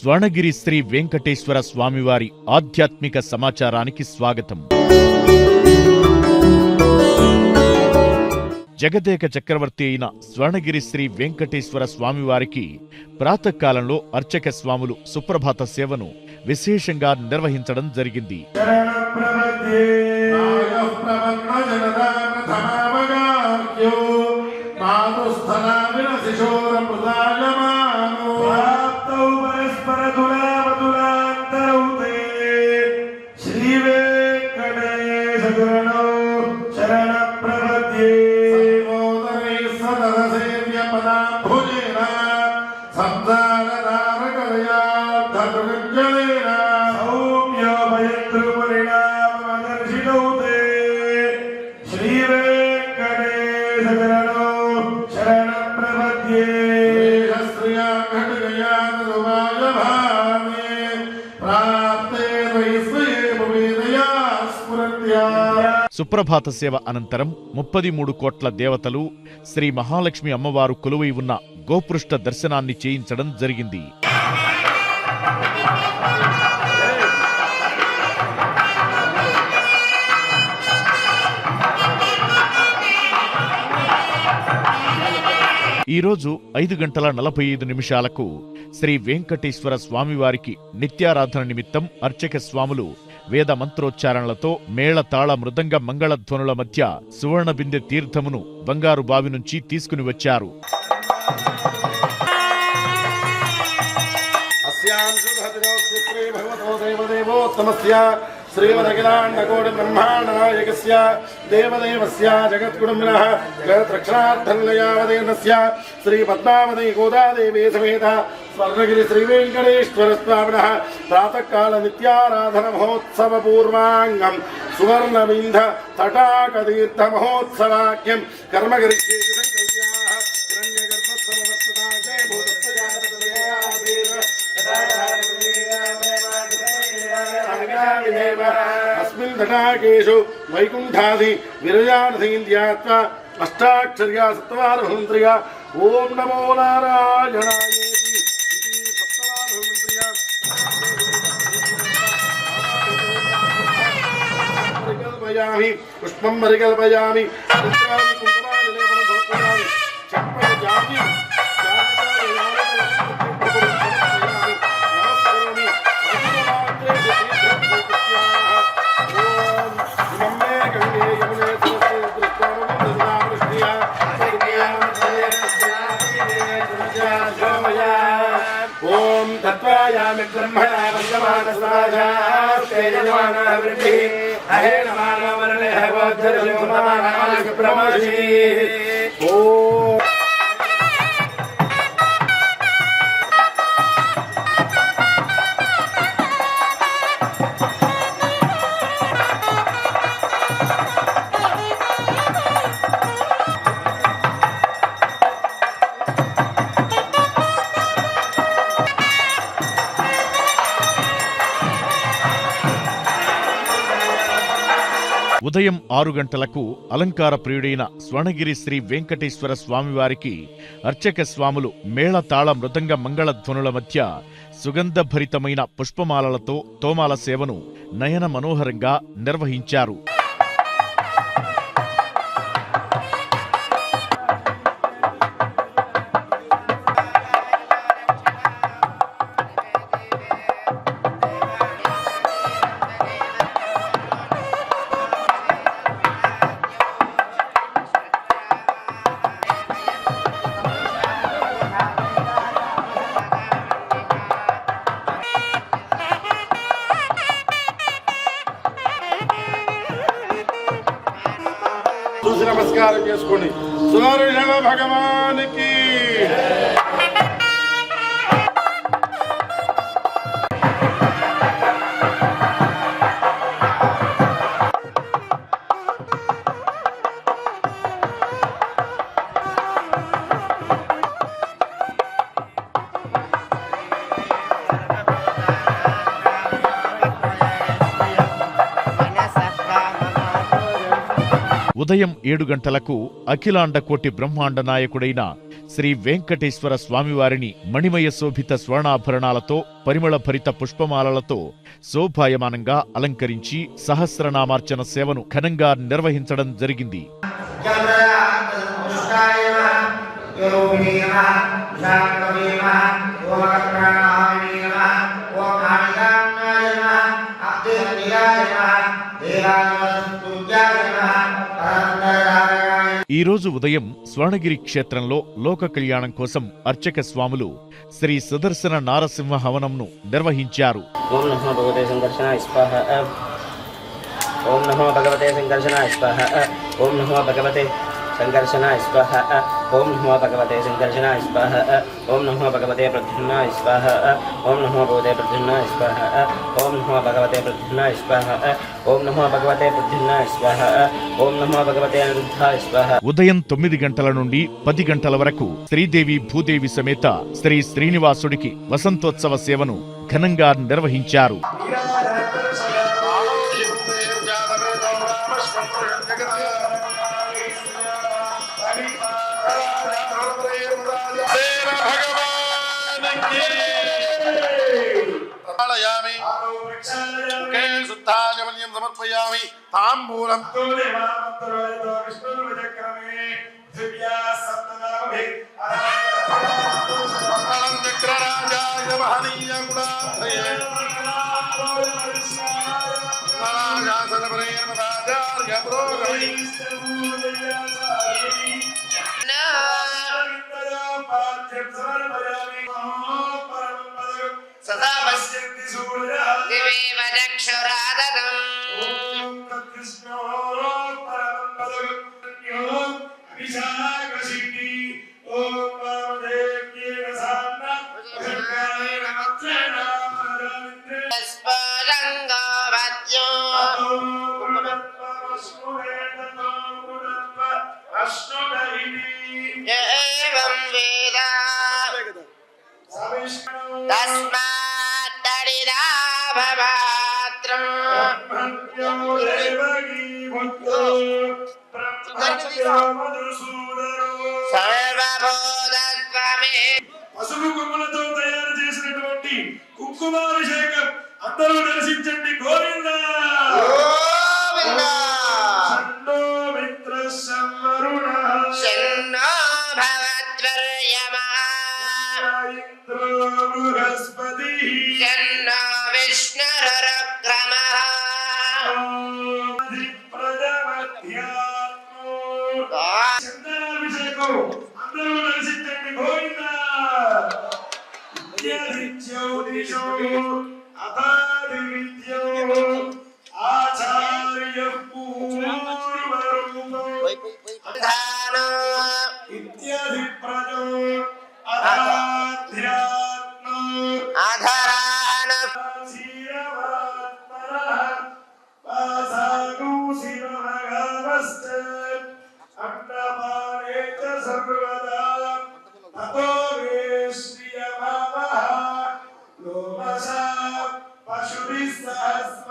స్వర్ణగిరి శ్రీ వెంకటేశ్వర స్వామివారి ఆధ్యాత్మిక సమాచారానికి స్వాగతం. జగదేక చక్రవర్తి అయిన స్వర్ణగిరి శ్రీ వెంకటేశ్వర స్వామివారికి ప్రాతకాలంలో అర్చక స్వాములు సుప్రభాత సేవను విశేషంగా నిర్వహించడం జరిగింది. సుప్రభాత సేవ అనంతరం 33 కోట్ల దేవతలు శ్రీ మహాలక్ష్మి అమ్మవారు కొలువై ఉన్న గోపృష్ఠ దర్శనాన్ని చేయించడం జరిగింది. ఈరోజు 5:45 శ్రీ వెంకటేశ్వర స్వామివారికి నిత్యారాధన నిమిత్తం అర్చక స్వాములు వేద మంత్రోచ్చారణలతో మేళతాళ మృదంగ మంగళధ్వనుల మధ్య సువర్ణ బిందె తీర్థమును బంగారు బావి నుంచి తీసుకుని వచ్చారు. శ్రీమదఖిలాండకోటి బ్రహ్మాండనాయకస్య దేవదేవస్య జగద్గురుమ్నః జగత్రక్షణార్థనిలయావదేనస్య శ్రీ పద్మావతి గోదాదేవి సమేత స్వర్ణగిరి శ్రీ వెంకటేశ్వర స్వామినః ప్రాతకాల నిత్యారాధన మహోత్సవ పూర్వాంగం సువర్ణబింధ తటాక తీర్థ మహోత్సవాఖ్యం కర్మకరిష్యేతి సంకల్ప్యాః హిరణ్యగర్భస్వవర్తతాజే अस्मिन् तटाकेषु वैकुण्ठादि विरजानधीन् ध्यात्वा अष्टाक्षर्या सप्तवारमन्त्र्या ॐ नमो नारायणायेति इति सप्तवारमन्त्र्या परिकल्पयामि पुष्पं परिकल्पयामि कुङ्कुमानि लेपनं समर्पयामि चम्पकजाति ओम तत्वायामि ब्रह्मणा वन्दमानस्वाजास्तेजमानवृद्धि अहे नमानवरणे भवद्धरजोमानाः प्रमोषि ओम ఉదయం 6 గంటలకు అలంకార ప్రియుడైన స్వర్ణగిరి శ్రీ వెంకటేశ్వర స్వామివారికి అర్చక స్వాములు మేళతాళ మృదంగ మంగళధ్వనుల మధ్య సుగంధభరితమైన పుష్పమాలలతో తోమాల సేవను నయన మనోహరంగా నిర్వహించారు. నమస్కారం చేసుకోండి. సుదర్శన భగవానికి ఉదయం 7 గంటలకు అఖిలాండ కోటి బ్రహ్మాండ నాయకుడైన శ్రీ వెంకటేశ్వర స్వామివారిని మణిమయ శోభిత స్వర్ణాభరణాలతో పరిమళ భరిత పుష్పమాలలతో శోభాయమానంగా అలంకరించి సహస్రనామార్చన సేవను ఘనంగా నిర్వహించడం జరిగింది. ఈ రోజు ఉదయం స్వర్ణగిరి క్షేత్రంలో లోక కళ్యాణం కోసం అర్చక స్వాములు శ్రీ సుదర్శన నారసింహ హవనంను నిర్వహించారు. ఓం నమో భగవతే సంకర్షణాయ స్వాహ. ఓం నమో భగవతే సంకర్షణాయ స్వాహ. ఓం నమో భగవతే సంకర్షణాయ స్వాహ. ఓం నమో భగవతే సంకర్షణాయ స్వాహ. ఓం నమో భగవతే ప్రద్యుమ్నాయ స్వాహ. ఓం నమో భగవతే ప్రద్యుమ్నాయ స్వాహ. ఓం నమో భగవతే ప్రద్యుమ్నాయ స్వాహ. ఓం నమో భగవతే ప్రద్యుమ్నాయ స్వాహ. ఓం నమో భగవతే అనిరుద్ధాయ స్వాహ. ఉదయం 9 గంటల నుండి 10 గంటల వరకు శ్రీదేవి భూదేవి సమేత శ్రీ శ్రీనివాసుడికి వసంతోత్సవ సేవను ఘనంగా నిర్వహించారు. సమర్పయామి తాంబూలం పసుపు కొమ్ములతో తయారు చేసినటువంటి కుంకుమాభిషేకం అందరూ దర్శించండి. గోవిందా షణ్ణో మిత్ర సంవరుణ షణ్ణో భవత్వర్యమః ఇంద్రో బృహస్పతి షణ్ణో విష్ణురుక్రమః ప్రజమధ్యాత్మో చందనాభిషేకం అందరూ దర్శించండి. గోవిందా దిశో అపాది విద్యో ఆచార్య పూర్వరూపో ఇత్యాది ప్రజో అధాధ్యాత్మ ఆధారాన శిరవాత్మనః వాసాగు శిరమగావస్త అన్నపానే చ సర్వదా తతో శ్రియమావః లోమసా పశుభిః సహస్వ